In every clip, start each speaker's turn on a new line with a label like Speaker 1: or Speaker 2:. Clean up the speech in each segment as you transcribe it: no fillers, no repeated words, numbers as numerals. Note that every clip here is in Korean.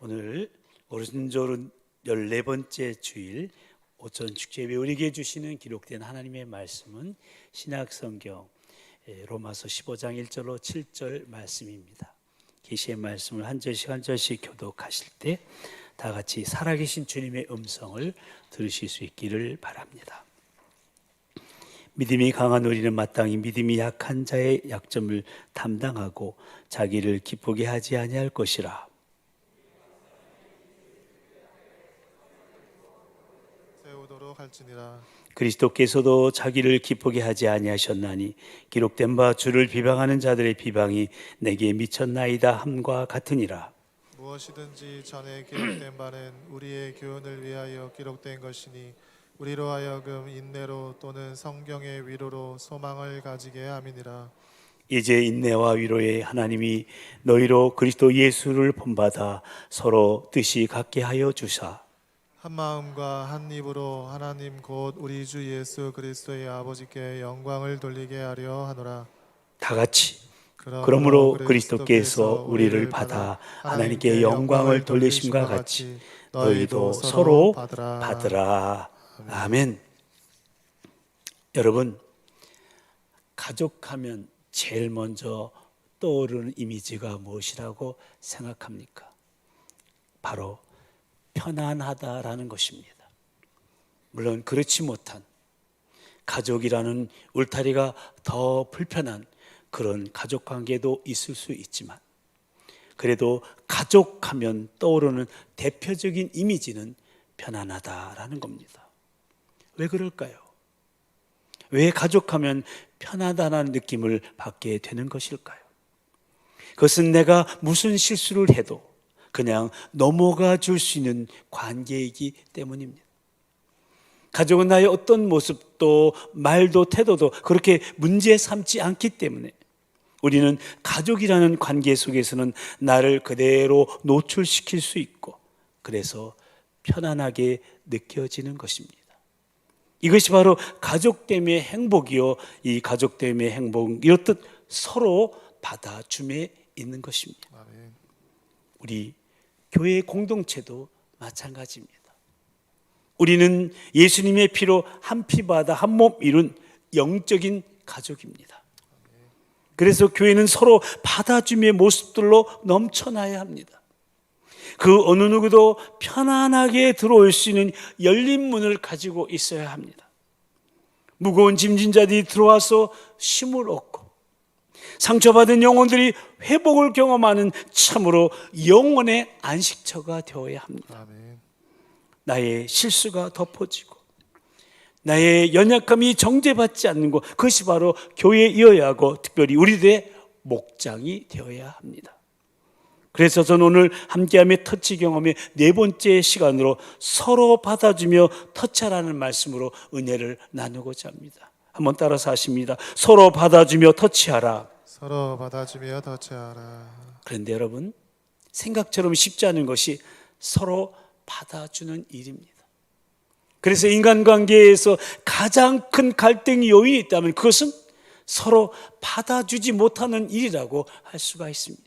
Speaker 1: 오늘 오른조른 14번째 주일 오천 축제에 우리에게 주시는 기록된 하나님의 말씀은 신약성경 로마서 15장 1절로 7절 말씀입니다. 계시의 말씀을 한 절씩 한 절씩 교독하실 때 다 같이 살아계신 주님의 음성을 들으실 수 있기를 바랍니다. 믿음이 강한 우리는 마땅히 믿음이 약한 자의 약점을 담당하고 자기를 기쁘게 하지 아니할 것이라.
Speaker 2: 세우도록 할지니라.
Speaker 1: 그리스도께서도 자기를 기쁘게 하지 아니하셨나니 기록된 바 주를 비방하는 자들의 비방이 내게 미쳤나이다 함과 같으니라.
Speaker 2: 무엇이든지 전에 기록된 바는 우리의 교훈을 위하여 기록된 것이니 우리로 하여금 인내로 또는 성경의 위로로 소망을 가지게 함이니라.
Speaker 1: 이제 인내와 위로의 하나님이 너희로 그리스도 예수를 본받아 서로 뜻이 같게 하여 주사
Speaker 2: 한 마음과 한 입으로 하나님 곧 우리 주 예수 그리스도의 아버지께 영광을 돌리게 하려 하노라.
Speaker 1: 다 같이 그러므로 그리스도께서 우리를 받아 하나님께 영광을 돌리심과 같이 너희도 서로 받으라. 아멘. 여러분, 가족하면 제일 먼저 떠오르는 이미지가 무엇이라고 생각합니까? 바로 편안하다라는 것입니다. 물론 그렇지 못한 가족이라는 울타리가 더 불편한 그런 가족관계도 있을 수 있지만 그래도 가족하면 떠오르는 대표적인 이미지는 편안하다라는 겁니다. 왜 그럴까요? 왜 가족하면 편하다는 느낌을 받게 되는 것일까요? 그것은 내가 무슨 실수를 해도 그냥 넘어가 줄 수 있는 관계이기 때문입니다. 가족은 나의 어떤 모습도 말도 태도도 그렇게 문제 삼지 않기 때문에 우리는 가족이라는 관계 속에서는 나를 그대로 노출시킬 수 있고 그래서 편안하게 느껴지는 것입니다. 이것이 바로 가족됨의 행복이요, 이 가족됨의 행복 이렇듯 서로 받아줌에 있는 것입니다.
Speaker 2: 아멘.
Speaker 1: 우리 교회 공동체도 마찬가지입니다. 우리는 예수님의 피로 한 피바다 한 몸 이룬 영적인 가족입니다. 그래서 교회는 서로 받아줌의 모습들로 넘쳐나야 합니다. 그 어느 누구도 편안하게 들어올 수 있는 열린 문을 가지고 있어야 합니다. 무거운 짐진 자들이 들어와서 쉼을 얻고 상처받은 영혼들이 회복을 경험하는 참으로 영혼의 안식처가 되어야 합니다.
Speaker 2: 아멘.
Speaker 1: 나의 실수가 덮어지고 나의 연약함이 정죄받지 않는 것, 그것이 바로 교회이어야 하고 특별히 우리들의 목장이 되어야 합니다. 그래서 저는 오늘 함께함의 터치 경험의 4번째 시간으로 서로 받아주며 터치하라는 말씀으로 은혜를 나누고자 합니다. 한번 따라서 하십니다. 서로 받아주며 터치하라.
Speaker 2: 서로 받아주며 터치하라.
Speaker 1: 그런데 여러분, 생각처럼 쉽지 않은 것이 서로 받아주는 일입니다. 그래서 인간관계에서 가장 큰 갈등의 요인이 있다면 그것은 서로 받아주지 못하는 일이라고 할 수가 있습니다.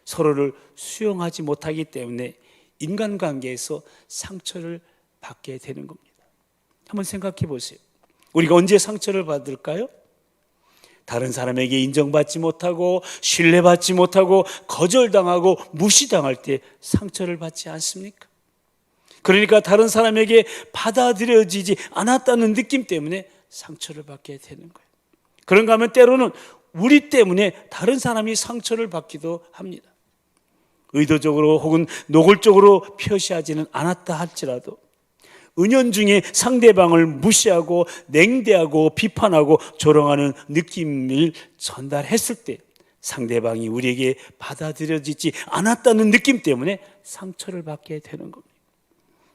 Speaker 1: 서로를 수용하지 못하기 때문에 인간관계에서 상처를 받게 되는 겁니다. 한번 생각해 보세요. 우리가 언제 상처를 받을까요? 다른 사람에게 인정받지 못하고 신뢰받지 못하고 거절당하고 무시당할 때 상처를 받지 않습니까? 그러니까 다른 사람에게 받아들여지지 않았다는 느낌 때문에 상처를 받게 되는 거예요. 그런가 하면 때로는 우리 때문에 다른 사람이 상처를 받기도 합니다. 의도적으로 혹은 노골적으로 표시하지는 않았다 할지라도 은연중에 상대방을 무시하고 냉대하고 비판하고 조롱하는 느낌을 전달했을 때 상대방이 우리에게 받아들여지지 않았다는 느낌 때문에 상처를 받게 되는 겁니다.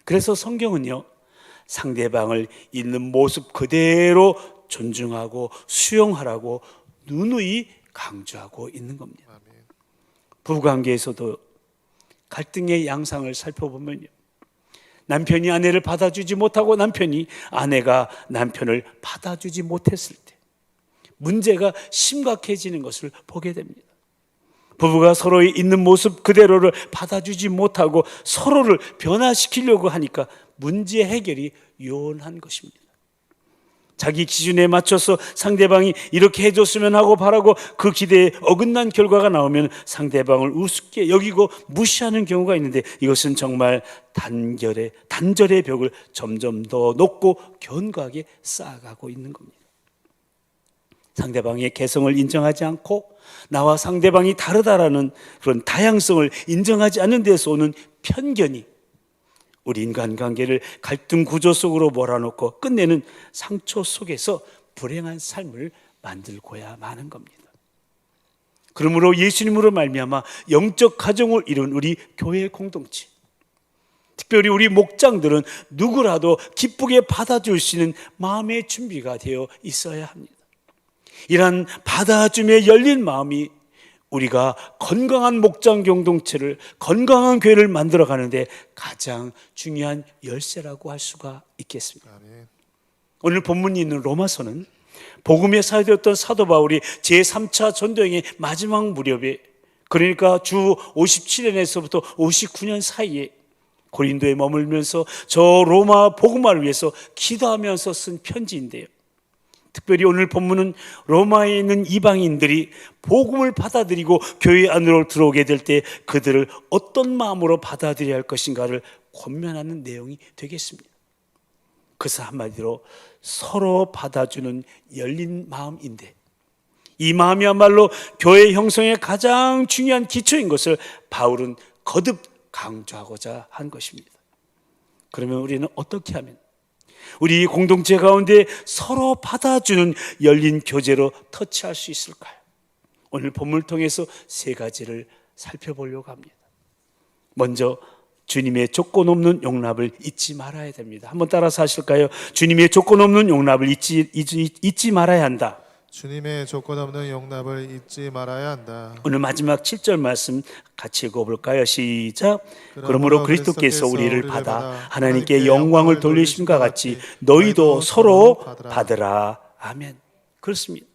Speaker 1: 그래서 성경은요, 상대방을 있는 모습 그대로 존중하고 수용하라고 누누이 강조하고 있는 겁니다.
Speaker 2: 아멘.
Speaker 1: 부부관계에서도 갈등의 양상을 살펴보면요, 남편이 아내를 받아주지 못하고 남편이 아내가 남편을 받아주지 못했을 때 문제가 심각해지는 것을 보게 됩니다. 부부가 서로의 있는 모습 그대로를 받아주지 못하고 서로를 변화시키려고 하니까 문제 해결이 요원한 것입니다. 자기 기준에 맞춰서 상대방이 이렇게 해줬으면 하고 바라고 그 기대에 어긋난 결과가 나오면 상대방을 우습게 여기고 무시하는 경우가 있는데, 이것은 정말 단절의 벽을 점점 더 높고 견고하게 쌓아가고 있는 겁니다. 상대방의 개성을 인정하지 않고 나와 상대방이 다르다라는 그런 다양성을 인정하지 않는 데서 오는 편견이 우리 인간관계를 갈등 구조 속으로 몰아넣고 끝내는 상처 속에서 불행한 삶을 만들고야 마는 겁니다. 그러므로 예수님으로 말미암아 영적 가정을 이룬 우리 교회 공동체, 특별히 우리 목장들은 누구라도 기쁘게 받아줄 수 있는 마음의 준비가 되어 있어야 합니다. 이러한 받아줌에 열린 마음이 우리가 건강한 목장 공동체를, 건강한 교회를 만들어 가는데 가장 중요한 열쇠라고 할 수가 있겠습니다.
Speaker 2: 아멘.
Speaker 1: 오늘 본문이 있는 로마서는 복음의 사도였던 사도 바울이 제3차 전도행의 마지막 무렵에, 그러니까 주 57년에서부터 59년 사이에 고린도에 머물면서 저 로마 복음화를 위해서 기도하면서 쓴 편지인데요, 특별히 오늘 본문은 로마에 있는 이방인들이 복음을 받아들이고 교회 안으로 들어오게 될 때 그들을 어떤 마음으로 받아들여야 할 것인가를 권면하는 내용이 되겠습니다. 그래서 한마디로 서로 받아주는 열린 마음인데, 이 마음이야말로 교회 형성의 가장 중요한 기초인 것을 바울은 거듭 강조하고자 한 것입니다. 그러면 우리는 어떻게 하면 우리 공동체 가운데 서로 받아주는 열린 교제로 터치할 수 있을까요? 오늘 본문을 통해서 세 가지를 살펴보려고 합니다. 먼저 주님의 조건 없는 용납을 잊지 말아야 됩니다. 한번 따라서 하실까요? 주님의 조건 없는 용납을 잊지 말아야 한다.
Speaker 2: 주님의 조건 없는 용납을 잊지 말아야 한다.
Speaker 1: 오늘 마지막 7절 말씀 같이 읽어볼까요? 시작. 그러므로 그리스도께서 우리를 받아 하나님께 영광을 돌리심과 같이 너희도 서로 받으라. 아멘. 그렇습니다.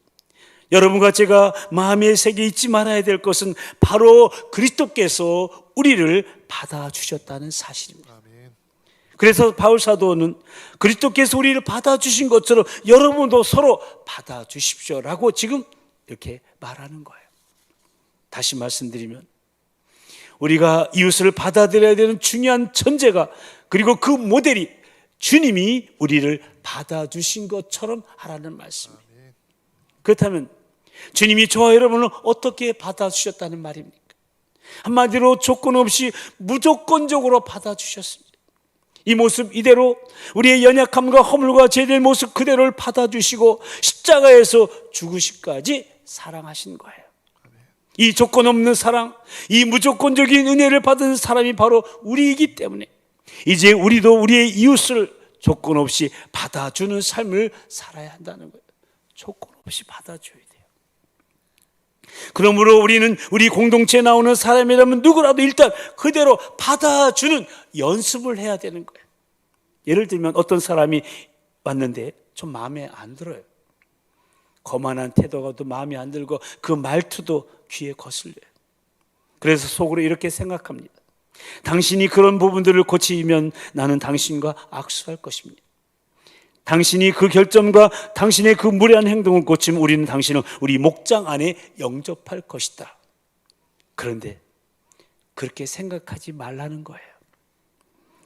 Speaker 1: 여러분과 제가 마음의 세계에 잊지 말아야 될 것은 바로 그리스도께서 우리를 받아주셨다는 사실입니다.
Speaker 2: 아멘.
Speaker 1: 그래서 바울 사도는 그리스도께서 우리를 받아주신 것처럼 여러분도 서로 받아주십시오라고 지금 이렇게 말하는 거예요. 다시 말씀드리면 우리가 이웃을 받아들여야 되는 중요한 전제가, 그리고 그 모델이 주님이 우리를 받아주신 것처럼 하라는 말씀이에요. 그렇다면 주님이 저와 여러분을 어떻게 받아주셨다는 말입니까? 한마디로 조건 없이 무조건적으로 받아주셨습니다. 이 모습 이대로 우리의 연약함과 허물과 죄될 모습 그대로를 받아주시고 십자가에서 죽으시기까지 사랑하신 거예요. 이 조건 없는 사랑, 이 무조건적인 은혜를 받은 사람이 바로 우리이기 때문에 이제 우리도 우리의 이웃을 조건 없이 받아주는 삶을 살아야 한다는 거예요. 조건 없이 받아줘야 돼요. 그러므로 우리는 우리 공동체에 나오는 사람이라면 누구라도 일단 그대로 받아주는 연습을 해야 되는 거예요. 예를 들면 어떤 사람이 왔는데 좀 마음에 안 들어요. 거만한 태도가도 마음에 안 들고 그 말투도 귀에 거슬려요. 그래서 속으로 이렇게 생각합니다. 당신이 그런 부분들을 고치면 나는 당신과 악수할 것입니다. 당신이 그 결점과 당신의 그 무례한 행동을 고치면 우리는 당신을 우리 목장 안에 영접할 것이다. 그런데 그렇게 생각하지 말라는 거예요.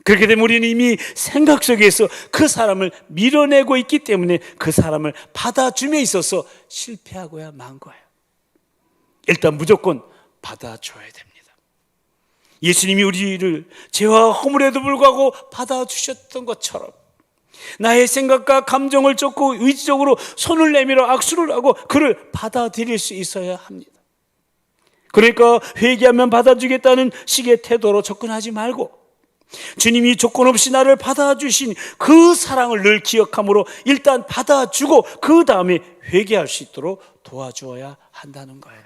Speaker 1: 그렇게 되면 우리는 이미 생각 속에서 그 사람을 밀어내고 있기 때문에 그 사람을 받아줌에 있어서 실패하고야 만 거예요. 일단 무조건 받아줘야 됩니다. 예수님이 우리를 죄와 허물에도 불구하고 받아주셨던 것처럼 나의 생각과 감정을 쫓고 의지적으로 손을 내밀어 악수를 하고 그를 받아들일 수 있어야 합니다. 그러니까 회개하면 받아주겠다는 식의 태도로 접근하지 말고 주님이 조건 없이 나를 받아주신 그 사랑을 늘 기억함으로 일단 받아주고 그 다음에 회개할 수 있도록 도와주어야 한다는 거예요.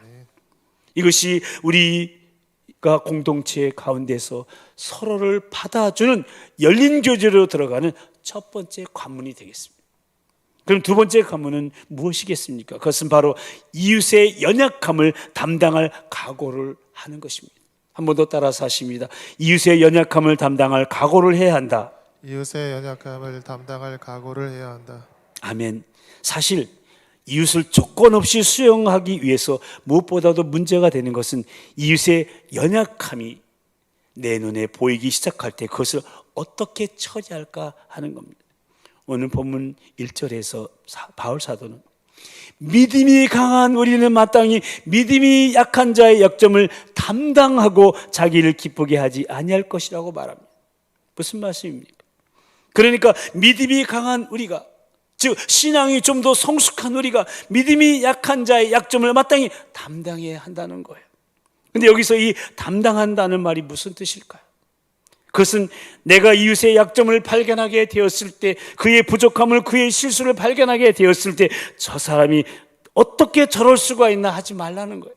Speaker 1: 이것이 우리가 공동체 가운데서 서로를 받아주는 열린 교제로 들어가는 첫 번째 관문이 되겠습니다. 그럼 두 번째 가문은 무엇이겠습니까? 그것은 바로 이웃의 연약함을 담당할 각오를 하는 것입니다. 한 번 더 따라서 하십니다. 이웃의 연약함을 담당할 각오를 해야 한다.
Speaker 2: 이웃의 연약함을 담당할 각오를 해야 한다.
Speaker 1: 아멘. 사실 이웃을 조건 없이 수용하기 위해서 무엇보다도 문제가 되는 것은 이웃의 연약함이 내 눈에 보이기 시작할 때 그것을 어떻게 처리할까 하는 겁니다. 오늘 본문 1절에서 바울 사도는 믿음이 강한 우리는 마땅히 믿음이 약한 자의 약점을 담당하고 자기를 기쁘게 하지 아니할 것이라고 말합니다. 무슨 말씀입니까? 그러니까 믿음이 강한 우리가, 즉 신앙이 좀 더 성숙한 우리가 믿음이 약한 자의 약점을 마땅히 담당해야 한다는 거예요. 근데 여기서 이 담당한다는 말이 무슨 뜻일까요? 그것은 내가 이웃의 약점을 발견하게 되었을 때, 그의 부족함을, 그의 실수를 발견하게 되었을 때 저 사람이 어떻게 저럴 수가 있나 하지 말라는 거예요.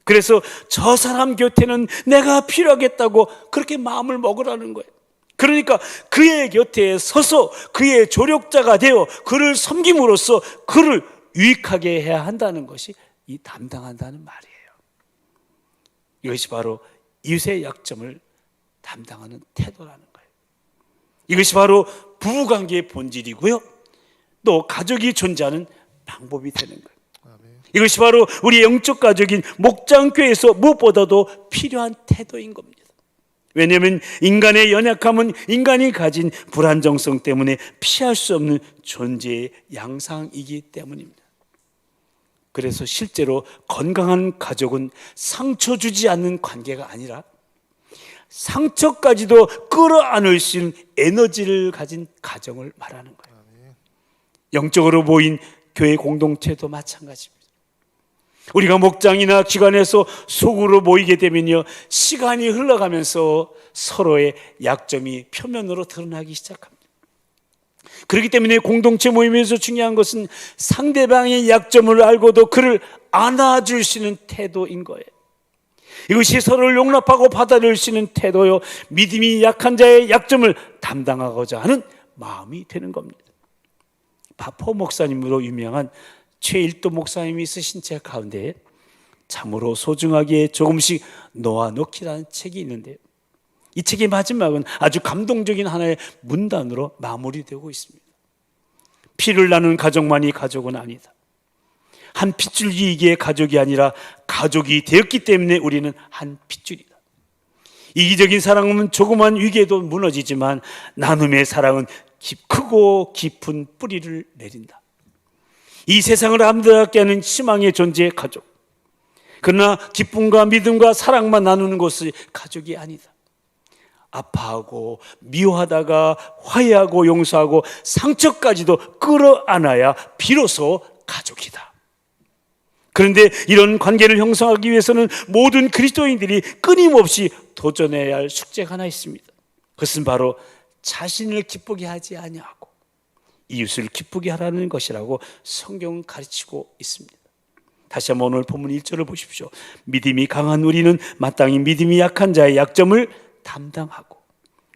Speaker 1: 그래서 저 사람 곁에는 내가 필요하겠다고 그렇게 마음을 먹으라는 거예요. 그러니까 그의 곁에 서서 그의 조력자가 되어 그를 섬김으로써 그를 유익하게 해야 한다는 것이 이 담당한다는 말이에요. 이것이 바로 이웃의 약점을 담당하는 태도라는 거예요. 이것이 바로 부부관계의 본질이고요, 또 가족이 존재하는 방법이 되는 거예요. 이것이 바로 우리 영적 가족인 목장교회에서 무엇보다도 필요한 태도인 겁니다. 왜냐하면 인간의 연약함은 인간이 가진 불안정성 때문에 피할 수 없는 존재의 양상이기 때문입니다. 그래서 실제로 건강한 가족은 상처 주지 않는 관계가 아니라 상처까지도 끌어안을 수 있는 에너지를 가진 가정을 말하는 거예요. 영적으로 모인 교회 공동체도 마찬가지입니다. 우리가 목장이나 기관에서 속으로 모이게 되면요, 시간이 흘러가면서 서로의 약점이 표면으로 드러나기 시작합니다. 그렇기 때문에 공동체 모임에서 중요한 것은 상대방의 약점을 알고도 그를 안아줄 수 있는 태도인 거예요. 이것이 서로를 용납하고 받아들일 수 있는 태도요, 믿음이 약한 자의 약점을 담당하고자 하는 마음이 되는 겁니다. 바포 목사님으로 유명한 최일도 목사님이 쓰신 책 가운데 참으로 소중하게 조금씩 놓아놓기라는 책이 있는데요, 이 책의 마지막은 아주 감동적인 하나의 문단으로 마무리되고 있습니다. 피를 나눈 가족만이 가족은 아니다. 한 핏줄기이기에 가족이 아니라 가족이 되었기 때문에 우리는 한 핏줄이다. 이기적인 사랑은 조그만 위기에도 무너지지만 나눔의 사랑은 크고 깊은 뿌리를 내린다. 이 세상을 아름답게 하는 희망의 존재 가족. 그러나 기쁨과 믿음과 사랑만 나누는 것이 가족이 아니다. 아파하고 미워하다가 화해하고 용서하고 상처까지도 끌어안아야 비로소 가족이다. 그런데 이런 관계를 형성하기 위해서는 모든 그리스도인들이 끊임없이 도전해야 할 숙제가 하나 있습니다. 그것은 바로 자신을 기쁘게 하지 아니하고 이웃을 기쁘게 하라는 것이라고 성경은 가르치고 있습니다. 다시 한번 오늘 본문 1절을 보십시오. 믿음이 강한 우리는 마땅히 믿음이 약한 자의 약점을 담당하고,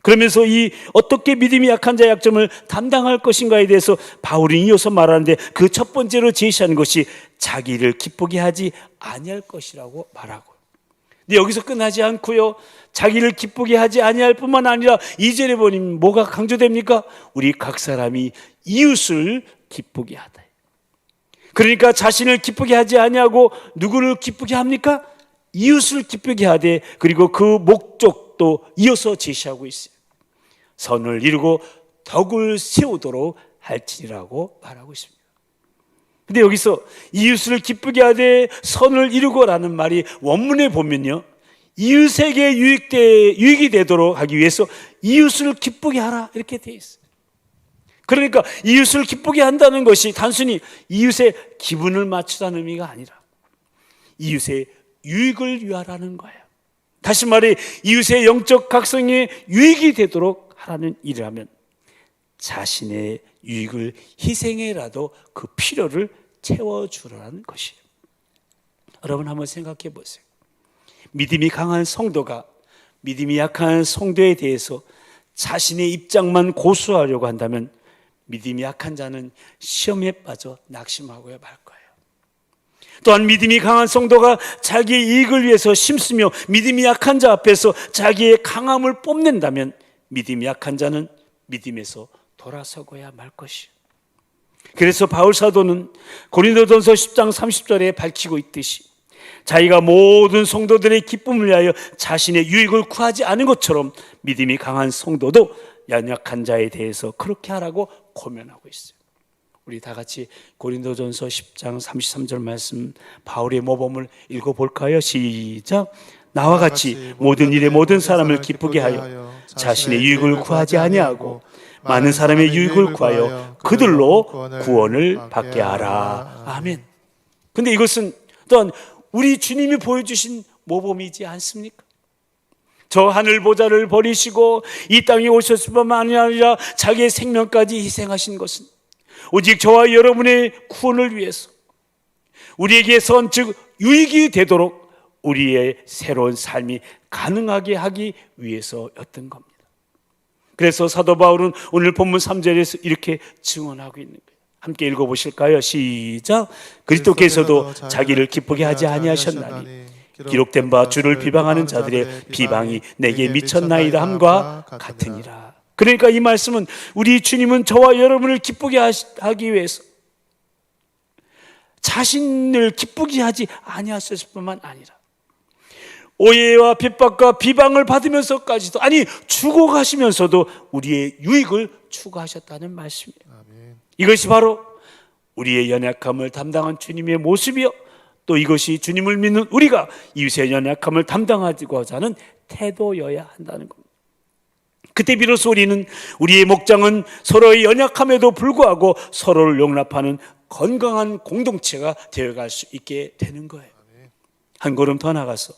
Speaker 1: 그러면서 이 어떻게 믿음이 약한 자의 약점을 담당할 것인가에 대해서 바울이 이어서 말하는데, 그 첫 번째로 제시하는 것이 자기를 기쁘게 하지 아니할 것이라고 말하고, 근데 여기서 끝나지 않고요, 자기를 기쁘게 하지 아니할 뿐만 아니라 2절에 보니 뭐가 강조됩니까? 우리 각 사람이 이웃을 기쁘게 하다. 그러니까 자신을 기쁘게 하지 아니하고 누구를 기쁘게 합니까? 이웃을 기쁘게 하되, 그리고 그 목적도 이어서 제시하고 있어요. 선을 이루고 덕을 세우도록 할지니라고 말하고 있습니다. 근데 여기서 이웃을 기쁘게 하되 선을 이루고라는 말이 원문에 보면요, 이웃에게 유익이 되도록 하기 위해서 이웃을 기쁘게 하라 이렇게 되어 있어요. 그러니까 이웃을 기쁘게 한다는 것이 단순히 이웃의 기분을 맞추다는 의미가 아니라 이웃의 유익을 위하라는 거예요. 다시 말해 이웃의 영적 각성에 유익이 되도록 하라는 일을 하면 자신의 유익을 희생해라도 그 필요를 채워주라는 것이에요. 여러분 한번 생각해 보세요. 믿음이 강한 성도가 믿음이 약한 성도에 대해서 자신의 입장만 고수하려고 한다면 믿음이 약한 자는 시험에 빠져 낙심하고야 말 거예요. 또한 믿음이 강한 성도가 자기의 이익을 위해서 힘쓰며 믿음이 약한 자 앞에서 자기의 강함을 뽐낸다면 믿음이 약한 자는 믿음에서 돌아서고야 말 것이에요. 그래서 바울 사도는 고린도전서 10장 30절에 밝히고 있듯이 자기가 모든 성도들의 기쁨을 위하여 자신의 유익을 구하지 않은 것처럼 믿음이 강한 성도도 연약한 자에 대해서 그렇게 하라고 고면하고 있어요. 우리 다 같이 고린도전서 10장 33절 말씀 바울의 모범을 읽어볼까요? 시작. 나와 같이 모든 일에 모든 사람을 기쁘게 하여 자신의 유익을 구하지 아니하고 많은 사람의 유익을 구하여 그들로 구원을 받게 하라. 아멘. 근데 이것은 또한 우리 주님이 보여주신 모범이지 않습니까? 저 하늘 보좌를 버리시고 이 땅에 오셨을 뿐만 아니라 자기의 생명까지 희생하신 것은 오직 저와 여러분의 구원을 위해서 우리에게 선 즉 유익이 되도록 우리의 새로운 삶이 가능하게 하기 위해서였던 겁니다. 그래서 사도 바울은 오늘 본문 3절에서 이렇게 증언하고 있는 거예요. 함께 읽어보실까요? 시작. 그리스도께서도 자기를 기쁘게 하지 아니하셨나니 기록된 바 주를 비방하는 자들의 비방이 내게 미쳤나이다 함과 같으니라. 그러니까 이 말씀은 우리 주님은 저와 여러분을 기쁘게 하기 위해서 자신을 기쁘게 하지 아니하셨을 뿐만 아니라 오해와 핍박과 비방을 받으면서까지도, 아니 죽어가시면서도 우리의 유익을 추구하셨다는 말씀이에요.
Speaker 2: 아멘.
Speaker 1: 이것이 바로 우리의 연약함을 담당한 주님의 모습이요, 또 이것이 주님을 믿는 우리가 이웃의 연약함을 담당하고자 하는 태도여야 한다는 겁니다. 그때 비로소 우리는 우리의 목장은 서로의 연약함에도 불구하고 서로를 용납하는 건강한 공동체가 되어갈 수 있게 되는 거예요. 한 걸음 더 나가서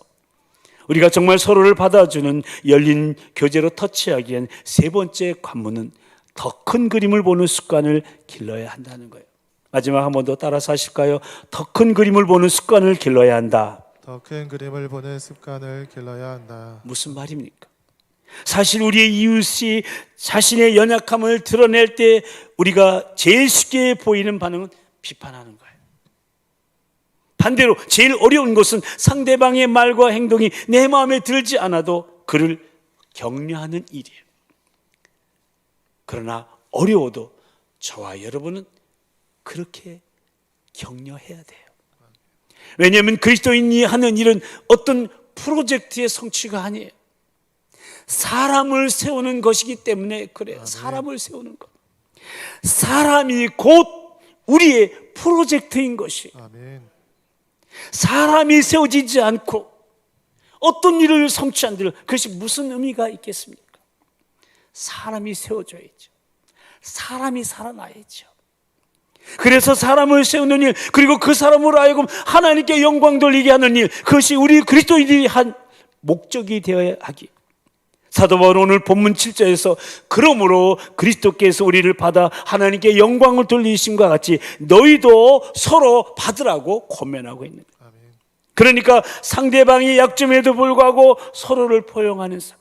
Speaker 1: 우리가 정말 서로를 받아주는 열린 교제로 터치하기엔 세 번째 관문은 더 큰 그림을 보는 습관을 길러야 한다는 거예요. 마지막 한 번 더 따라서 하실까요? 더 큰 그림을 보는 습관을 길러야 한다.
Speaker 2: 더 큰 그림을 보는 습관을 길러야 한다.
Speaker 1: 무슨 말입니까? 사실 우리의 이웃이 자신의 연약함을 드러낼 때 우리가 제일 쉽게 보이는 반응은 비판하는 거예요. 반대로 제일 어려운 것은 상대방의 말과 행동이 내 마음에 들지 않아도 그를 격려하는 일이에요. 그러나 어려워도 저와 여러분은 그렇게 격려해야 돼요. 왜냐하면 그리스도인이 하는 일은 어떤 프로젝트의 성취가 아니에요. 사람을 세우는 것이기 때문에 그래요. 사람을 세우는 것. 사람이 곧 우리의 프로젝트인 것이.
Speaker 2: 아멘.
Speaker 1: 사람이 세워지지 않고 어떤 일을 성취한들 그것이 무슨 의미가 있겠습니까? 사람이 세워져야죠. 사람이 살아나야죠. 그래서 사람을 세우는 일, 그리고 그 사람으로 하여금 하나님께 영광 돌리게 하는 일, 그것이 우리 그리스도인이 한 목적이 되어야 하기. 사도 바울은 오늘 본문 7절에서 그러므로 그리스도께서 우리를 받아 하나님께 영광을 돌리심과 같이 너희도 서로 받으라고 권면하고 있는 거예요. 그러니까 상대방이 약점에도 불구하고 서로를 포용하는 삶,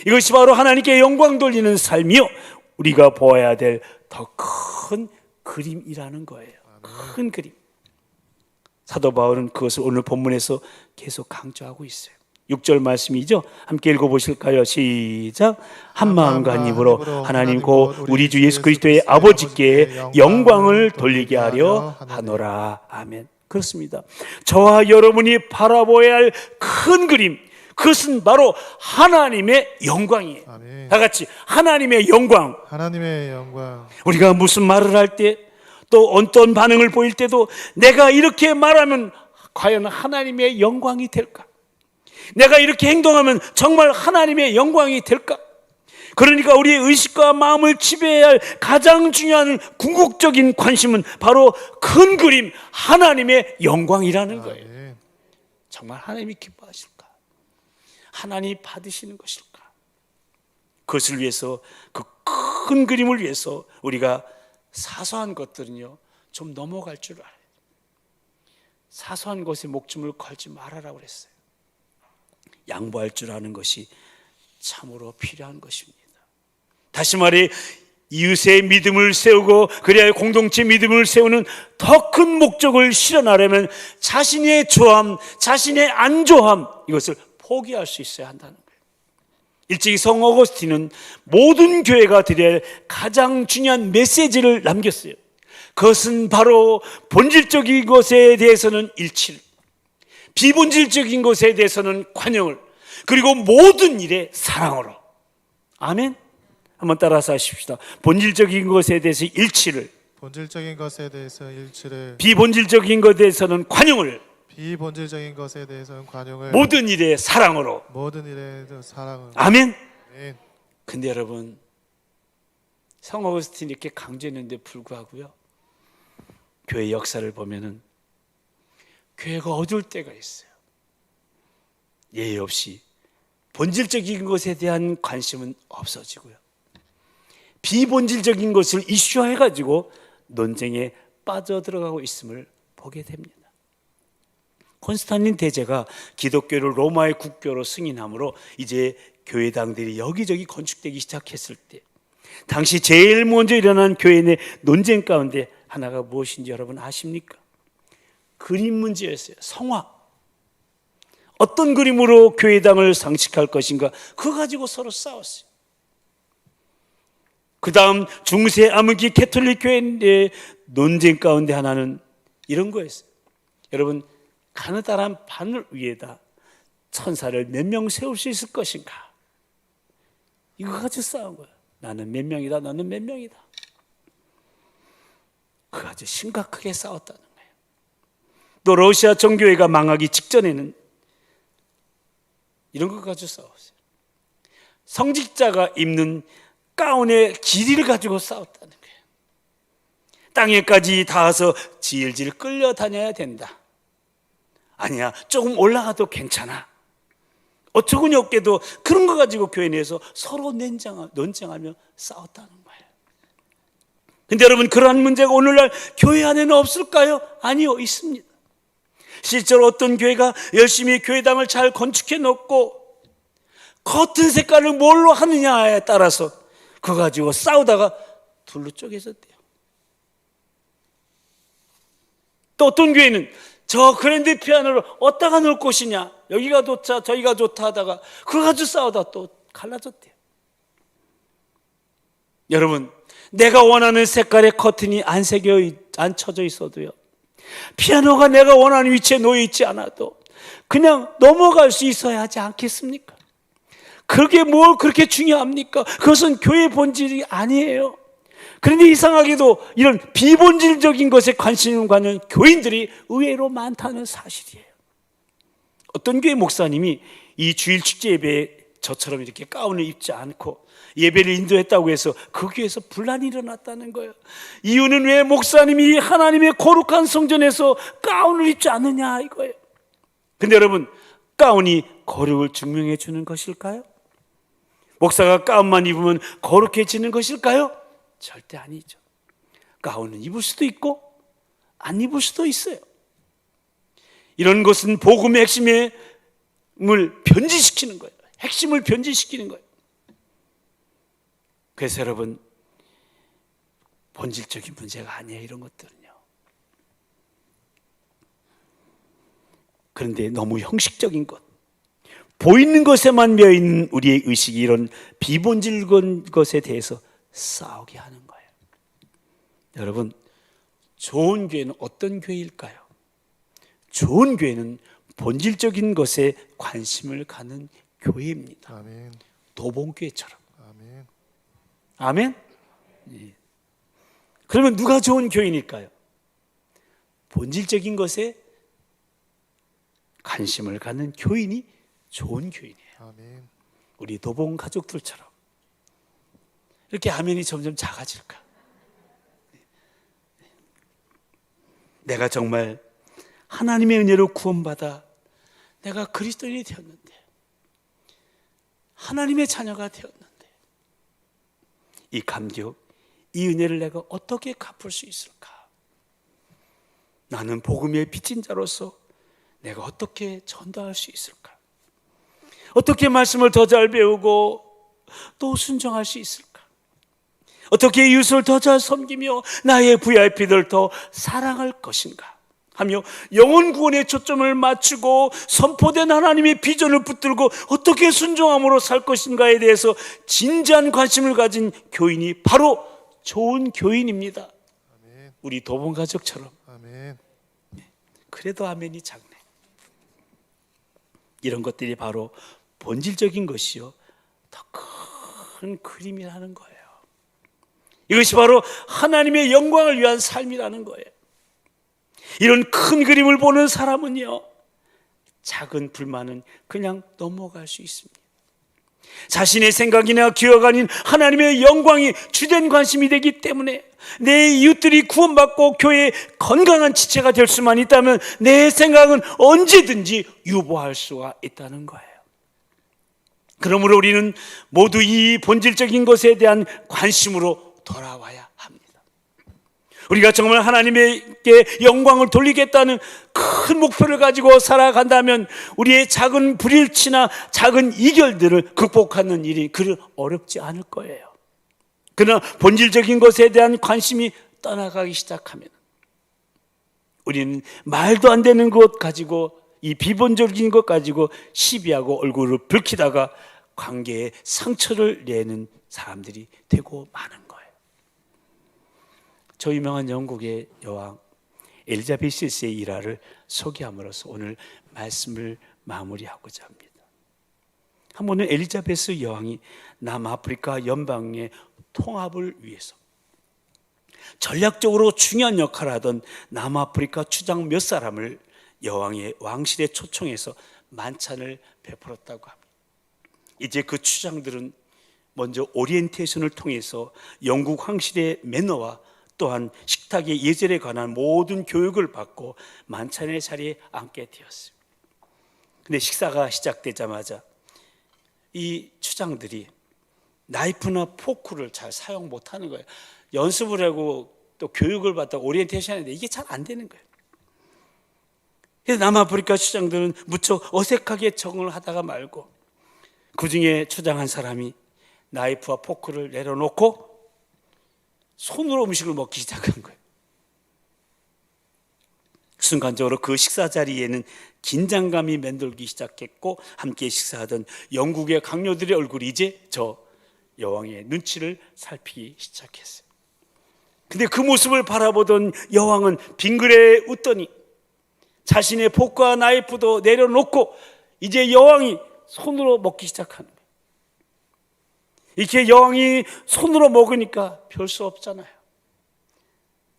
Speaker 1: 이것이 바로 하나님께 영광 돌리는 삶이요, 우리가 보아야 될 더 큰 그림이라는 거예요. 큰 그림. 사도 바울은 그것을 오늘 본문에서 계속 강조하고 있어요. 6절 말씀이죠. 함께 읽어보실까요? 시작. 한 마음과 한 입으로 하나님 곧 우리 주 예수 그리스도의 아버지께 영광을 돌리게 하려 하노라. 아멘. 그렇습니다. 저와 여러분이 바라보아야 할 큰 그림, 그것은 바로 하나님의 영광이에요.
Speaker 2: 아멘.
Speaker 1: 다 같이 하나님의 영광.
Speaker 2: 하나님의 영광.
Speaker 1: 우리가 무슨 말을 할 때, 또 어떤 반응을 보일 때도 내가 이렇게 말하면 과연 하나님의 영광이 될까? 내가 이렇게 행동하면 정말 하나님의 영광이 될까? 그러니까 우리의 의식과 마음을 지배해야 할 가장 중요한 궁극적인 관심은 바로 큰 그림, 하나님의 영광이라는 거예요.
Speaker 2: 아멘.
Speaker 1: 정말 하나님이 기뻐하실까? 하나님이 받으시는 것일까? 그것을 위해서, 그 큰 그림을 위해서 우리가 사소한 것들은요 좀 넘어갈 줄 알아요. 사소한 것에 목숨을 걸지 말아라고 그랬어요. 양보할 줄 아는 것이 참으로 필요한 것입니다. 다시 말해 이웃의 믿음을 세우고 그래야 공동체 믿음을 세우는 더 큰 목적을 실현하려면 자신의 조함, 자신의 안조함, 이것을 포기할 수 있어야 한다는 거예요. 일찍이 성 어거스틴은 모든 교회가 드려야 할 가장 중요한 메시지를 남겼어요. 그것은 바로 본질적인 것에 대해서는 일치를, 비본질적인 것에 대해서는 관용을, 그리고 모든 일에 사랑으로. 아멘. 한번 따라서 하십시다. 본질적인 것에 대해서 일치를,
Speaker 2: 본질적인 것에 대해서 일치를,
Speaker 1: 비본질적인 것에 대해서는 관용을,
Speaker 2: 비본질적인 것에 대해서는 관용을,
Speaker 1: 모든 일에 사랑으로.
Speaker 2: 모든 일에 사랑을.
Speaker 1: 아멘.
Speaker 2: 아멘.
Speaker 1: 근데 여러분, 성 어거스틴이 이렇게 강조했는데 불구하고요, 교회 역사를 보면은 교회가 어두울 때가 있어요. 예의 없이 본질적인 것에 대한 관심은 없어지고요, 비본질적인 것을 이슈화해가지고 논쟁에 빠져들어가고 있음을 보게 됩니다. 콘스탄틴 대제가 기독교를 로마의 국교로 승인함으로 이제 교회당들이 여기저기 건축되기 시작했을 때, 당시 제일 먼저 일어난 교회 내 논쟁 가운데 하나가 무엇인지 여러분 아십니까? 그림 문제였어요. 성화. 어떤 그림으로 교회당을 장식할 것인가, 그거 가지고 서로 싸웠어요. 그 다음 중세 암흑기 캐톨릭 교회의 논쟁 가운데 하나는 이런 거였어요. 여러분, 가느다란 바늘 위에다 천사를 몇 명 세울 수 있을 것인가, 이거 가지고 싸운 거예요. 나는 몇 명이다, 너는 몇 명이다. 그거 아주 심각하게 싸웠다는 거예요. 또 러시아 정교회가 망하기 직전에는 이런 거 가지고 싸웠어요. 성직자가 입는 가운의 길이를 가지고 싸웠다는 거예요. 땅에까지 닿아서 질질 끌려다녀야 된다. 아니야, 조금 올라가도 괜찮아. 어처구니 없게도 그런 거 가지고 교회 내에서 서로 논쟁하며 싸웠다는 거예요. 근데 여러분, 그러한 문제가 오늘날 교회 안에는 없을까요? 아니요, 있습니다. 실제로 어떤 교회가 열심히 교회당을 잘 건축해 놓고 겉은 색깔을 뭘로 하느냐에 따라서 그거 가지고 싸우다가 둘로 쪼개졌대요. 또 어떤 교회는 저 그랜드 피아노를 어디다가 놓을 곳이냐, 여기가 좋다 저기가 좋다 하다가 그거 가지고 싸우다 또 갈라졌대요. 여러분, 내가 원하는 색깔의 커튼이 안 쳐져 있어도요, 피아노가 내가 원하는 위치에 놓여 있지 않아도 그냥 넘어갈 수 있어야 하지 않겠습니까? 그게 뭘 그렇게 중요합니까? 그것은 교회의 본질이 아니에요. 그런데 이상하게도 이런 비본질적인 것에 관심을 갖는 교인들이 의외로 많다는 사실이에요. 어떤 교회 목사님이 이 주일 축제 예배에 저처럼 이렇게 가운을 입지 않고 예배를 인도했다고 해서 그 교회에서 분란이 일어났다는 거예요. 이유는 왜 목사님이 하나님의 거룩한 성전에서 가운을 입지 않느냐 이거예요. 근데 여러분, 가운이 거룩을 증명해 주는 것일까요? 목사가 가운만 입으면 거룩해지는 것일까요? 절대 아니죠. 가운은 입을 수도 있고 안 입을 수도 있어요. 이런 것은 복음의 핵심을 변질시키는 거예요. 핵심을 변질시키는 거예요. 그래서 여러분, 본질적인 문제가 아니에요, 이런 것들은요. 그런데 너무 형식적인 것, 보이는 것에만 매여있는 우리의 의식이 이런 비본질적인 것에 대해서 싸우게 하는 거예요. 여러분, 좋은 교회는 어떤 교회일까요? 좋은 교회는 본질적인 것에 관심을 갖는 교회입니다.
Speaker 2: 아멘.
Speaker 1: 도봉교회처럼.
Speaker 2: 아멘.
Speaker 1: 아멘? 예. 그러면 누가 좋은 교인일까요? 본질적인 것에 관심을 갖는 교인이 좋은 교인이에요.
Speaker 2: 아멘.
Speaker 1: 우리 도봉 가족들처럼 이렇게 아멘이 점점 작아질까? 내가 정말 하나님의 은혜로 구원받아 내가 그리스도인이 되었는데, 하나님의 자녀가 되었는데, 이 감격, 이 은혜를 내가 어떻게 갚을 수 있을까? 나는 복음의 빚진 자로서 내가 어떻게 전도할 수 있을까? 어떻게 말씀을 더 잘 배우고 또 순종할 수 있을까? 어떻게 이웃을 더 잘 섬기며 나의 VIP들을 더 사랑할 것인가 하며 영혼 구원에 초점을 맞추고 선포된 하나님의 비전을 붙들고 어떻게 순종함으로 살 것인가에 대해서 진지한 관심을 가진 교인이 바로 좋은 교인입니다.
Speaker 2: 아멘.
Speaker 1: 우리 도본 가족처럼.
Speaker 2: 아멘.
Speaker 1: 그래도 아멘이 작네. 이런 것들이 바로 본질적인 것이요 더 큰 그림이라는 거예요. 이것이 바로 하나님의 영광을 위한 삶이라는 거예요. 이런 큰 그림을 보는 사람은요, 작은 불만은 그냥 넘어갈 수 있습니다. 자신의 생각이나 기억 아닌 하나님의 영광이 주된 관심이 되기 때문에 내 이웃들이 구원받고 교회의 건강한 지체가 될 수만 있다면 내 생각은 언제든지 유보할 수가 있다는 거예요. 그러므로 우리는 모두 이 본질적인 것에 대한 관심으로 돌아와야 합니다. 우리가 정말 하나님께 영광을 돌리겠다는 큰 목표를 가지고 살아간다면 우리의 작은 불일치나 작은 이결들을 극복하는 일이 그리 어렵지 않을 거예요. 그러나 본질적인 것에 대한 관심이 떠나가기 시작하면 우리는 말도 안 되는 것 가지고, 이 비본적인 것 가지고 시비하고 얼굴을 붉히다가 관계에 상처를 내는 사람들이 되고 마는 거예요. 저 유명한 영국의 여왕 엘리자베스 1세의 일화를 소개함으로써 오늘 말씀을 마무리하고자 합니다. 한 번은 엘리자베스 여왕이 남아프리카 연방의 통합을 위해서 전략적으로 중요한 역할을 하던 남아프리카 추장 몇 사람을 여왕의 왕실에 초청해서 만찬을 베풀었다고 합니다. 이제 그 추장들은 먼저 오리엔테이션을 통해서 영국 황실의 매너와 또한 식탁의 예절에 관한 모든 교육을 받고 만찬의 자리에 앉게 되었어요. 근데 식사가 시작되자마자 이 추장들이 나이프나 포크를 잘 사용 못하는 거예요. 연습을 하고 또 교육을 받다가 오리엔테이션 하는데 이게 잘 안 되는 거예요. 그래서 남아프리카 추장들은 무척 어색하게 적응을 하다가 말고 그 중에 추장 한 사람이 나이프와 포크를 내려놓고 손으로 음식을 먹기 시작한 거예요. 순간적으로 그 식사 자리에는 긴장감이 맴돌기 시작했고 함께 식사하던 영국의 강요들의 얼굴이 이제 저 여왕의 눈치를 살피기 시작했어요. 근데 그 모습을 바라보던 여왕은 빙그레 웃더니 자신의 포크와 나이프도 내려놓고 이제 여왕이 손으로 먹기 시작하는 거예요. 이렇게 여왕이 손으로 먹으니까 별 수 없잖아요.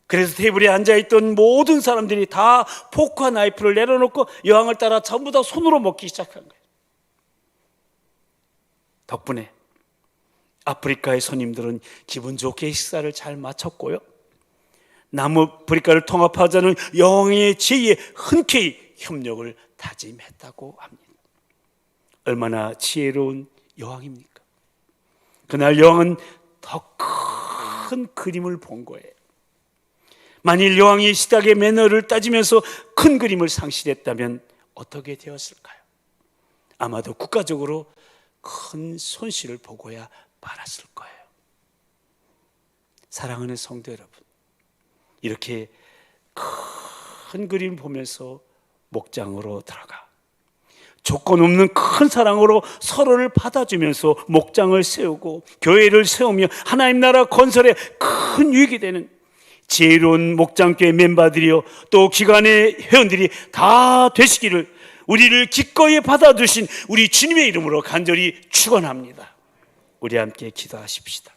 Speaker 1: 그래서 테이블에 앉아있던 모든 사람들이 다 포크와 나이프를 내려놓고 여왕을 따라 전부 다 손으로 먹기 시작한 거예요. 덕분에 아프리카의 손님들은 기분 좋게 식사를 잘 마쳤고요, 남아프리카를 통합하자는 여왕의 지혜에 흔쾌히 협력을 다짐했다고 합니다. 얼마나 지혜로운 여왕입니까? 그날 여왕은 더 큰 그림을 본 거예요. 만일 여왕이 시작의 매너를 따지면서 큰 그림을 상실했다면 어떻게 되었을까요? 아마도 국가적으로 큰 손실을 보고야 말았을 거예요. 사랑하는 성도 여러분, 이렇게 큰 그림 보면서 목장으로 들어가 조건 없는 큰 사랑으로 서로를 받아주면서 목장을 세우고 교회를 세우며 하나님 나라 건설에 큰 유익이 되는 지혜로운 목장교회 멤버들이요 또 기관의 회원들이 다 되시기를 우리를 기꺼이 받아주신 우리 주님의 이름으로 간절히 축원합니다. 우리 함께 기도하십시다.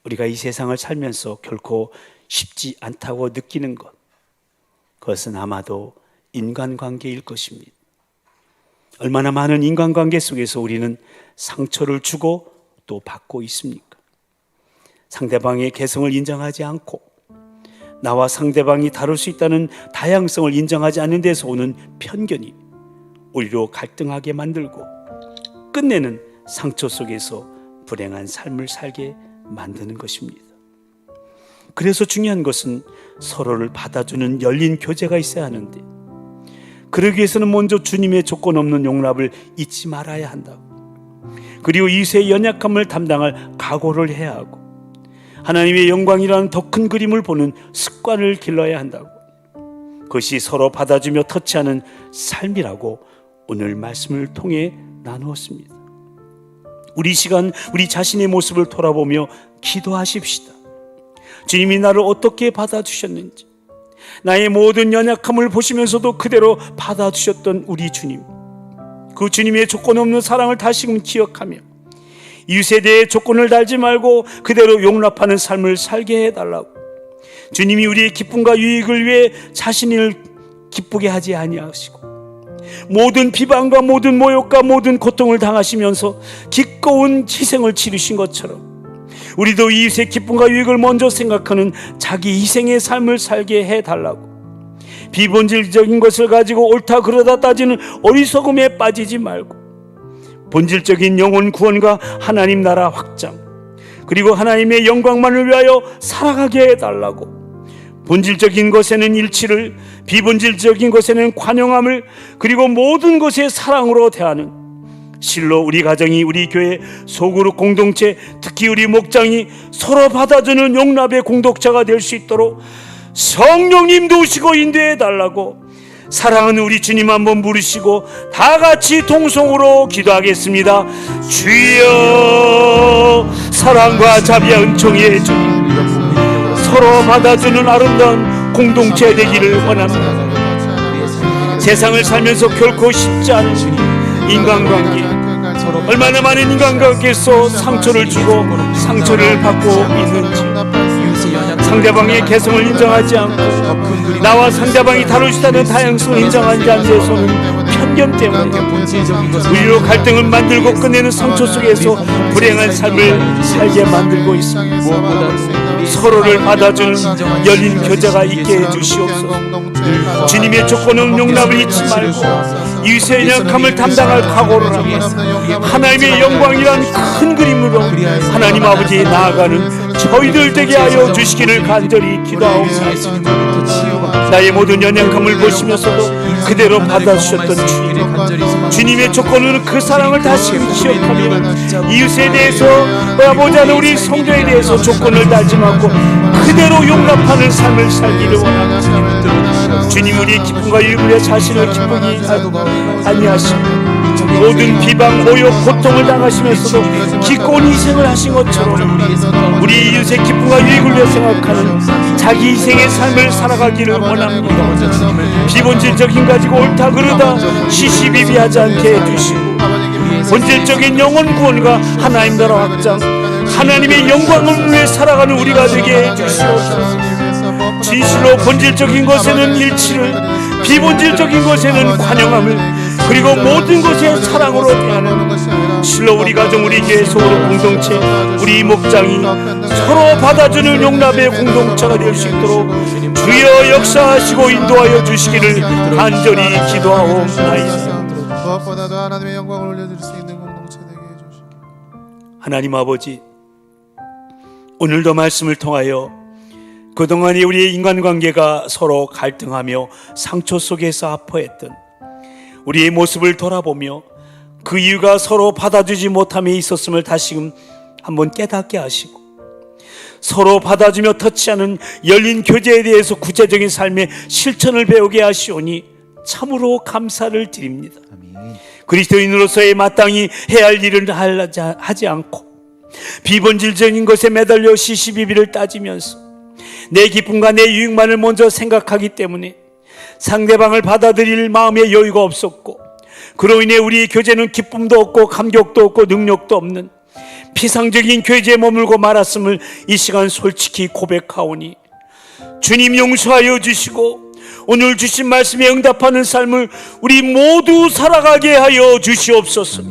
Speaker 1: 우리가 이 세상을 살면서 결코 쉽지 않다고 느끼는 것, 그것은 아마도 인간관계일 것입니다. 얼마나 많은 인간관계 속에서 우리는 상처를 주고 또 받고 있습니까? 상대방의 개성을 인정하지 않고 나와 상대방이 다를 수 있다는 다양성을 인정하지 않는 데서 오는 편견이 우리로 갈등하게 만들고 끝내는 상처 속에서 불행한 삶을 살게 만드는 것입니다. 그래서 중요한 것은 서로를 받아주는 열린 교제가 있어야 하는데, 그러기 위해서는 먼저 주님의 조건 없는 용납을 잊지 말아야 한다고. 그리고 이웃의 연약함을 담당할 각오를 해야 하고 하나님의 영광이라는 더 큰 그림을 보는 습관을 길러야 한다고. 그것이 서로 받아주며 터치하는 삶이라고 오늘 말씀을 통해 나누었습니다. 우리 시간 우리 자신의 모습을 돌아보며 기도하십시다. 주님이 나를 어떻게 받아주셨는지, 나의 모든 연약함을 보시면서도 그대로 받아주셨던 우리 주님, 그 주님의 조건 없는 사랑을 다시금 기억하며 이웃에 대해 조건을 달지 말고 그대로 용납하는 삶을 살게 해달라고. 주님이 우리의 기쁨과 유익을 위해 자신을 기쁘게 하지 아니하시고 모든 비방과 모든 모욕과 모든 고통을 당하시면서 기꺼운 희생을 치르신 것처럼 우리도 이웃의 기쁨과 유익을 먼저 생각하는 자기 희생의 삶을 살게 해달라고. 비본질적인 것을 가지고 옳다 그러다 따지는 어리석음에 빠지지 말고 본질적인 영혼 구원과 하나님 나라 확장, 그리고 하나님의 영광만을 위하여 살아가게 해달라고. 본질적인 것에는 일치를, 비본질적인 것에는 관용함을, 그리고 모든 것에 사랑으로 대하는 실로 우리 가정이, 우리 교회, 소그룹 공동체, 특히 우리 목장이 서로 받아주는 용납의 공동체가 될 수 있도록 성령님 도우시고 인도해 달라고. 사랑하는 우리 주님 한번 부르시고 다 같이 통성으로 기도하겠습니다. 주여, 사랑과 자비와 은총의 주님, 서로 받아주는 아름다운 공동체 되기를 원합니다. 세상을 살면서 결코 쉽지 않은 인간관계, 얼마나 많은 인간관계에서 상처를 주고 상처를 받고 있는지, 상대방의 개성을 인정하지 않고 나와 상대방이 다룰 수 있다는 다양성을 인정하지 않는 데서는 편견 때문에 우리로 갈등을 만들고 끝내는 상처 속에서 불행한 삶을 살게 만들고 있습니다. 서로를 받아주는 열린 교제가 있게 해주시옵소서. 주님의 조건은 용납을 잊지 말고 이웃의 연약함을 담당할 각오를 하고 하나님의 영광이란 큰 그림으로 하나님 아버지에 나아가는 저희들 되게 하여 주시기를 간절히 기도하옵나이다. 나의 모든 연약함을 보시면서도 그대로 받아주셨던 주님의 조건은 그 사랑을 다시 기억하며 이웃에 대해서 보자는 우리 성도에 대해서 조건을 달지 않고 그대로 용납하는 삶을 살기를 원합니다. 주님, 우리의 기쁨과 유익을 위해 자신을 기쁘게 아니하시고 모든 비방, 모욕, 고통을 당하시면서도 기꺼운 희생을 하신 것처럼 우리 이웃의 기쁨과 유익을 위해 생각하는 자기 희생의 삶을 살아가기를 원합니다. 비본질적인 가지고 옳다 그르다 시시비비하지 않게 해주시고 본질적인 영혼 구원과 하나님 나라 확장, 하나님의 영광을 위해 살아가는 우리가 되게 해주시옵소서. 진실로 본질적인 것에는 일치를, 비본질적인 것에는 관용함을, 그리고 모든 것에 사랑으로 대하는 실로 우리 가정, 우리 교회, 소그룹 공동체, 우리 목장이 서로 받아주는 용납의 공동체가 될 수 있도록 주여 역사하시고 인도하여 주시기를 간절히 기도하옵나이다.
Speaker 2: 무엇보다도 하나님의 영광을 올려드릴 수 있는 공동체 되게 해주시옵소서.
Speaker 1: 하나님 아버지, 오늘도 말씀을 통하여 그동안에 우리의 인간관계가 서로 갈등하며 상처 속에서 아파했던 우리의 모습을 돌아보며 그 이유가 서로 받아주지 못함에 있었음을 다시금 한번 깨닫게 하시고 서로 받아주며 터치하는 열린 교제에 대해서 구체적인 삶의 실천을 배우게 하시오니 참으로 감사를 드립니다. 그리스도인으로서의 마땅히 해야 할 일을 하지 않고 비본질적인 것에 매달려 시시비비를 따지면서 내 기쁨과 내 유익만을 먼저 생각하기 때문에 상대방을 받아들일 마음의 여유가 없었고 그로 인해 우리의 교제는 기쁨도 없고 감격도 없고 능력도 없는 피상적인 교제에 머물고 말았음을 이 시간 솔직히 고백하오니 주님 용서하여 주시고 오늘 주신 말씀에 응답하는 삶을 우리 모두 살아가게 하여 주시옵소서.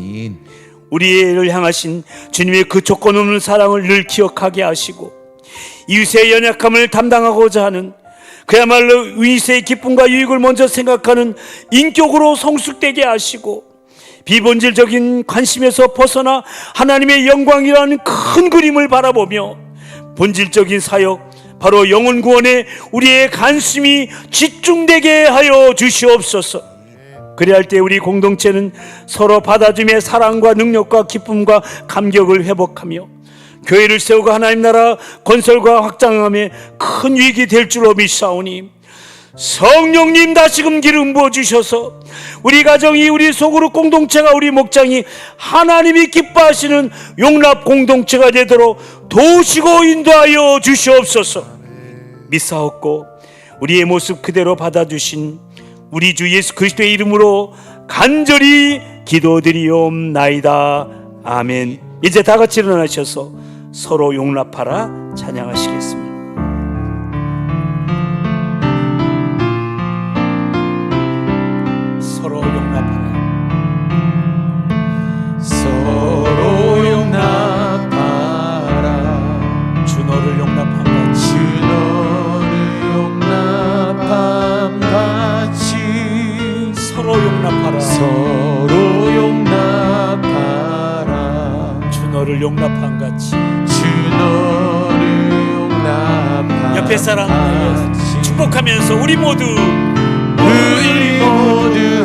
Speaker 1: 우리를 향하신 주님의 그 조건 없는 사랑을 늘 기억하게 하시고 이웃의 연약함을 담당하고자 하는 그야말로 이웃의 기쁨과 유익을 먼저 생각하는 인격으로 성숙되게 하시고 비본질적인 관심에서 벗어나 하나님의 영광이라는 큰 그림을 바라보며 본질적인 사역, 바로 영혼 구원에 우리의 관심이 집중되게 하여 주시옵소서. 그래야 할 때 우리 공동체는 서로 받아줌의 사랑과 능력과 기쁨과 감격을 회복하며 교회를 세우고 하나님 나라 건설과 확장함에 큰 위기 될 줄로 믿사오니 성령님 다시금 기름 부어주셔서 우리 가정이, 우리 소그룹 공동체가, 우리 목장이 하나님이 기뻐하시는 용납 공동체가 되도록 도우시고 인도하여 주시옵소서. 믿사옵고 우리의 모습 그대로 받아주신 우리 주 예수 그리스도의 이름으로 간절히 기도드리옵나이다. 아멘. 이제 다 같이 일어나셔서 서로 용납하라 찬양하시겠습니다. 서로 용납하라.
Speaker 3: 서로 용납하라.
Speaker 1: 주 너를 용납한 같이,
Speaker 3: 주 너를 용납함 같이
Speaker 1: 서로 용납하라.
Speaker 3: 서로 용납하라.
Speaker 1: 주 너를 용납한 같이,
Speaker 3: 주 너를 용납함
Speaker 1: 옆에 사람
Speaker 3: 같이
Speaker 1: 축복하면서 우리 모두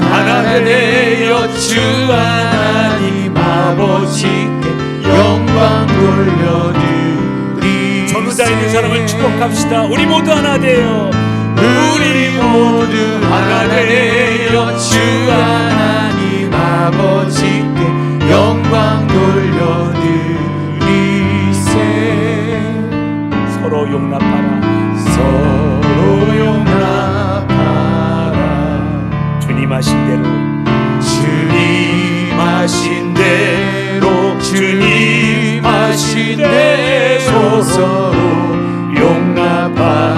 Speaker 3: 하나 되어 주 하나님 아버지께 영광 돌려드리.
Speaker 1: 전우자 있는 사람을 축복합시다. 우리 모두 하나 되어,
Speaker 3: 우리 모두 하나 되어 주 하나님 아버지께 영광 돌려드리세.
Speaker 1: 서로 용납하라.
Speaker 3: 서로 용납하라.
Speaker 1: 주님 하신 대로,
Speaker 3: 주님 하신 대로, 주님 하신 대로 서로 용납하여라.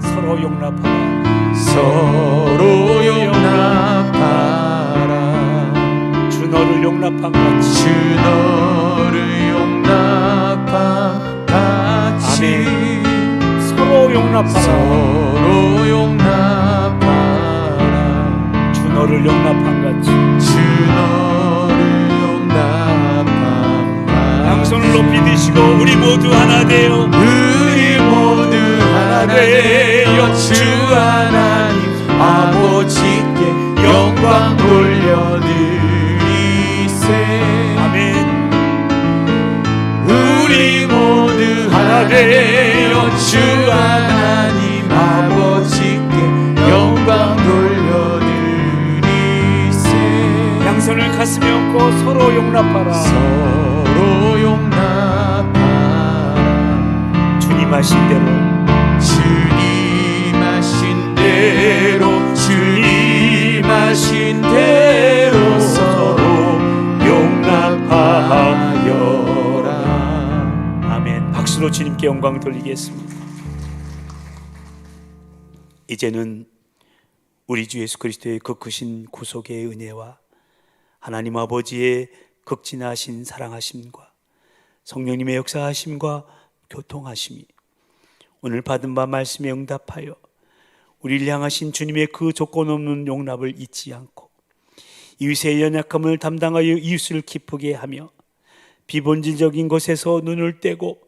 Speaker 1: 서로 용납하라.
Speaker 3: 서로 용납하라.
Speaker 1: 주 너를 용납한 같이,
Speaker 3: 주 너를 용납함 같이
Speaker 1: 서로 용납하라.
Speaker 3: 서로 용납하라.
Speaker 1: 주 너를 용납한 같이,
Speaker 3: 주 너를 용납함 같이
Speaker 1: 양손을 높이 드시고 우리 모두 하나 되어,
Speaker 3: 우리 모두 하나 되어 주 하나님 아버지께 영광 돌려드리세.
Speaker 1: 아멘.
Speaker 3: 우리 모두 하나 되어 주 하나님 아버지께 영광 돌려드리세.
Speaker 1: 양손을 가슴에 얹고 서로 용납하라.
Speaker 3: 서로 용납하라.
Speaker 1: 주님 하신 대로,
Speaker 3: 주님 하신 대로, 주님 하신 대로 서로 용납하여라.
Speaker 1: 아멘. 박수로 주님께 영광 돌리겠습니다. 이제는 우리 주 예수 그리스도의 그 크신 구속의 은혜와 하나님 아버지의 극진하신 사랑하심과 성령님의 역사하심과 교통하심이 오늘 받은 바 말씀에 응답하여 우리를 향하신 주님의 그 조건 없는 용납을 잊지 않고 이웃의 연약함을 담당하여 이웃을 기쁘게 하며 비본질적인 것에서 눈을 떼고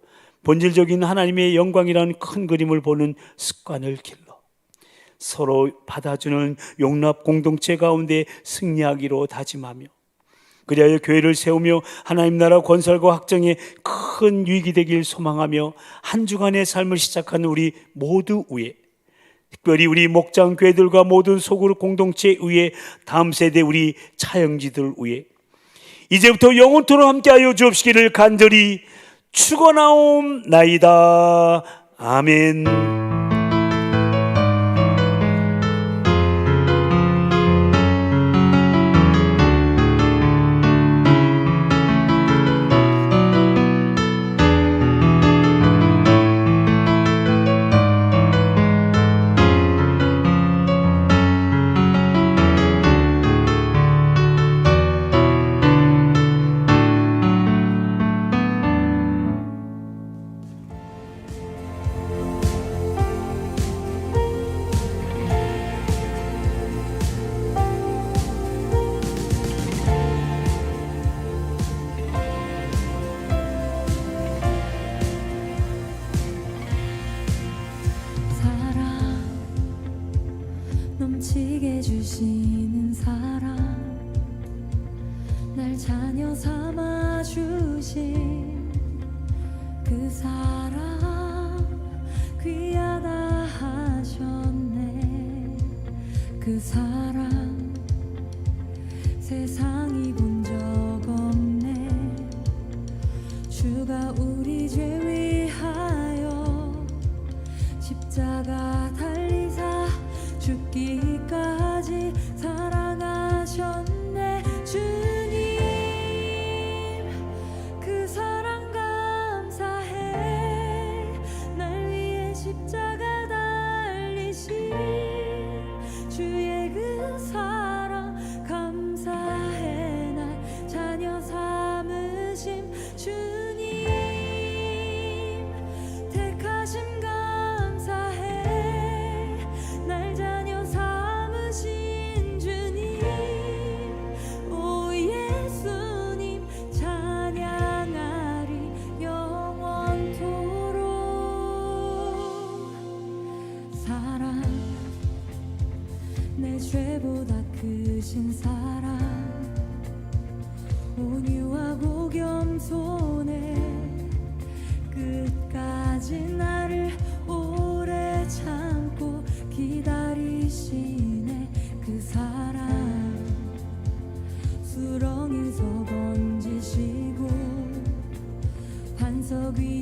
Speaker 1: 본질적인 하나님의 영광이라는 큰 그림을 보는 습관을 길러 서로 받아주는 용납 공동체 가운데 승리하기로 다짐하며 그리하여 교회를 세우며 하나님 나라 건설과 확정에 큰 유익이 되길 소망하며 한 주간의 삶을 시작하는 우리 모두 위에, 특별히 우리 목장 교회들과 모든 소그룹 공동체 위에, 다음 세대 우리 차영지들 위에 이제부터 영원토록 함께하여 주옵시기를 간절히 축원하옵나이다. 아멘.
Speaker 4: 세상이 본 적 없네. 주가 우리 죄 위하여 십자가 달리사 죽기까지 사랑하셨네. 주님 그 사랑 감사해. 날 위해 십자가 달리신 주의 그 사랑 감사해. 날 자녀 삼으심 주님 택하심 감사해. 날 자녀 삼으신 주님 오 예수님 찬양하리 영원토록. 사랑 내 죄보다 크신 사랑 온유하고 겸손해 끝까지 나를 오래 참고 기다리시네. 그 사랑 수렁에서 건지시고 반석 위